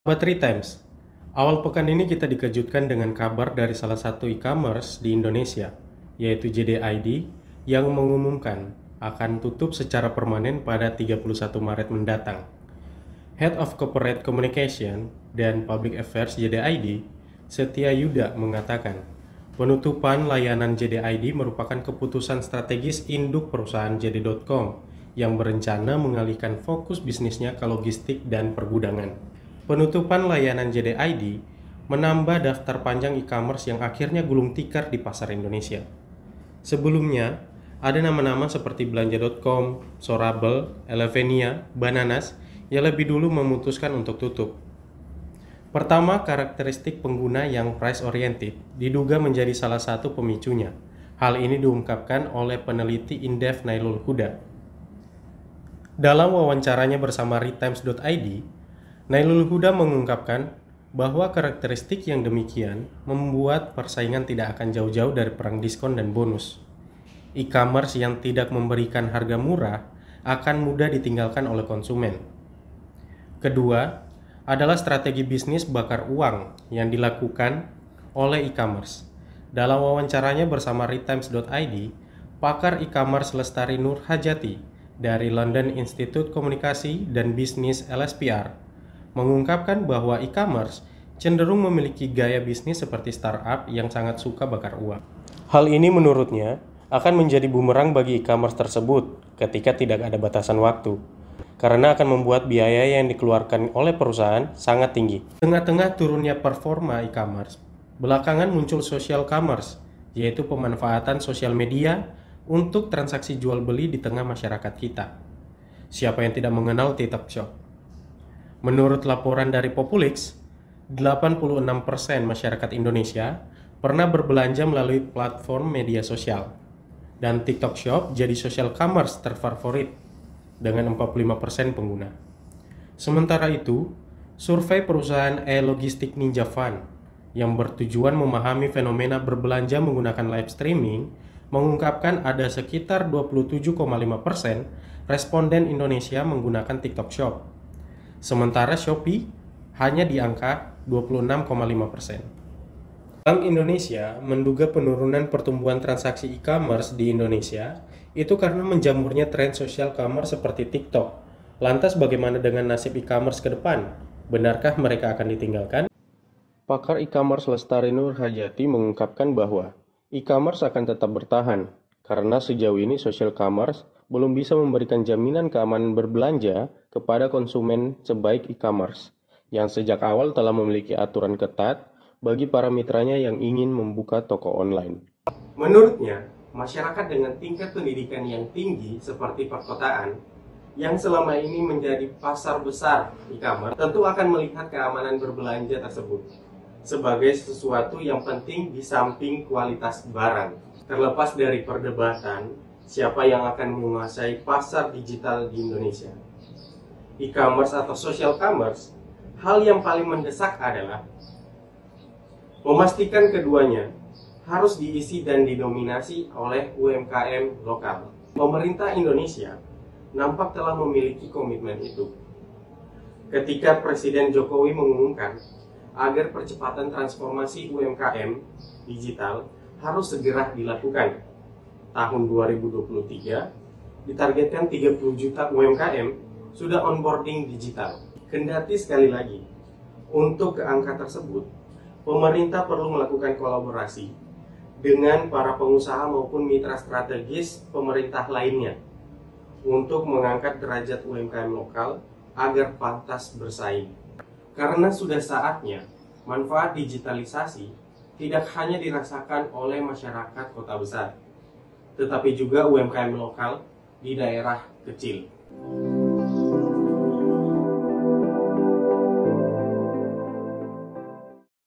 Battery Times. Awal pekan ini kita dikejutkan dengan kabar dari salah satu e-commerce di Indonesia, yaitu JD.ID, yang mengumumkan akan tutup secara permanen pada 31 Maret mendatang. Head of Corporate Communication dan Public Affairs JD.ID, Setia Yuda, mengatakan, penutupan layanan JD.ID merupakan keputusan strategis induk perusahaan JD.com yang berencana mengalihkan fokus bisnisnya ke logistik dan pergudangan. Penutupan layanan JD.ID menambah daftar panjang e-commerce yang akhirnya gulung tikar di pasar Indonesia. Sebelumnya, ada nama-nama seperti Belanja.com, Sorable, Elevenia, Bananas yang lebih dulu memutuskan untuk tutup. Pertama, karakteristik pengguna yang price-oriented diduga menjadi salah satu pemicunya. Hal ini diungkapkan oleh peneliti Indef Nailul Huda. Dalam wawancaranya bersama Retimes.id, Nailul Huda mengungkapkan bahwa karakteristik yang demikian membuat persaingan tidak akan jauh-jauh dari perang diskon dan bonus. E-commerce yang tidak memberikan harga murah akan mudah ditinggalkan oleh konsumen. Kedua, adalah strategi bisnis bakar uang yang dilakukan oleh e-commerce. Dalam wawancaranya bersama Retimes.id, pakar e-commerce Lestari Nur Hajati dari London Institute Komunikasi dan Bisnis LSPR mengungkapkan bahwa e-commerce cenderung memiliki gaya bisnis seperti startup yang sangat suka bakar uang. Hal ini menurutnya akan menjadi bumerang bagi e-commerce tersebut ketika tidak ada batasan waktu, karena akan membuat biaya yang dikeluarkan oleh perusahaan sangat tinggi. Tengah-tengah turunnya performa e-commerce, belakangan muncul social commerce, yaitu pemanfaatan sosial media untuk transaksi jual beli di tengah masyarakat kita. Siapa yang tidak mengenal TikTok Shop? Menurut laporan dari Populix, 86% masyarakat Indonesia pernah berbelanja melalui platform media sosial. Dan TikTok Shop jadi social commerce terfavorit dengan 45% pengguna. Sementara itu, survei perusahaan e-logistik Ninja Van yang bertujuan memahami fenomena berbelanja menggunakan live streaming mengungkapkan ada sekitar 27,5% responden Indonesia menggunakan TikTok Shop. Sementara Shopee hanya di angka 26,5%. Bank Indonesia menduga penurunan pertumbuhan transaksi e-commerce di Indonesia itu karena menjamurnya tren social commerce seperti TikTok. Lantas bagaimana dengan nasib e-commerce ke depan? Benarkah mereka akan ditinggalkan? Pakar e-commerce Lestari Nur Hajati mengungkapkan bahwa e-commerce akan tetap bertahan karena sejauh ini social commerce belum bisa memberikan jaminan keamanan berbelanja kepada konsumen sebaik e-commerce, yang sejak awal telah memiliki aturan ketat bagi para mitranya yang ingin membuka toko online. Menurutnya, masyarakat dengan tingkat pendidikan yang tinggi seperti perkotaan, yang selama ini menjadi pasar besar e-commerce, tentu akan melihat keamanan berbelanja tersebut sebagai sesuatu yang penting di samping kualitas barang. Terlepas dari perdebatan siapa yang akan menguasai pasar digital di Indonesia, e-commerce atau social commerce, hal yang paling mendesak adalah memastikan keduanya harus diisi dan didominasi oleh UMKM lokal. Pemerintah Indonesia nampak telah memiliki komitmen itu. Ketika Presiden Jokowi mengumumkan agar percepatan transformasi UMKM digital harus segera dilakukan. Tahun 2023 ditargetkan 30 juta UMKM sudah onboarding digital. Kendati sekali lagi, untuk ke angka tersebut, pemerintah perlu melakukan kolaborasi dengan para pengusaha maupun mitra strategis pemerintah lainnya untuk mengangkat derajat UMKM lokal agar pantas bersaing. Karena sudah saatnya manfaat digitalisasi tidak hanya dirasakan oleh masyarakat kota besar, tetapi juga UMKM lokal di daerah kecil.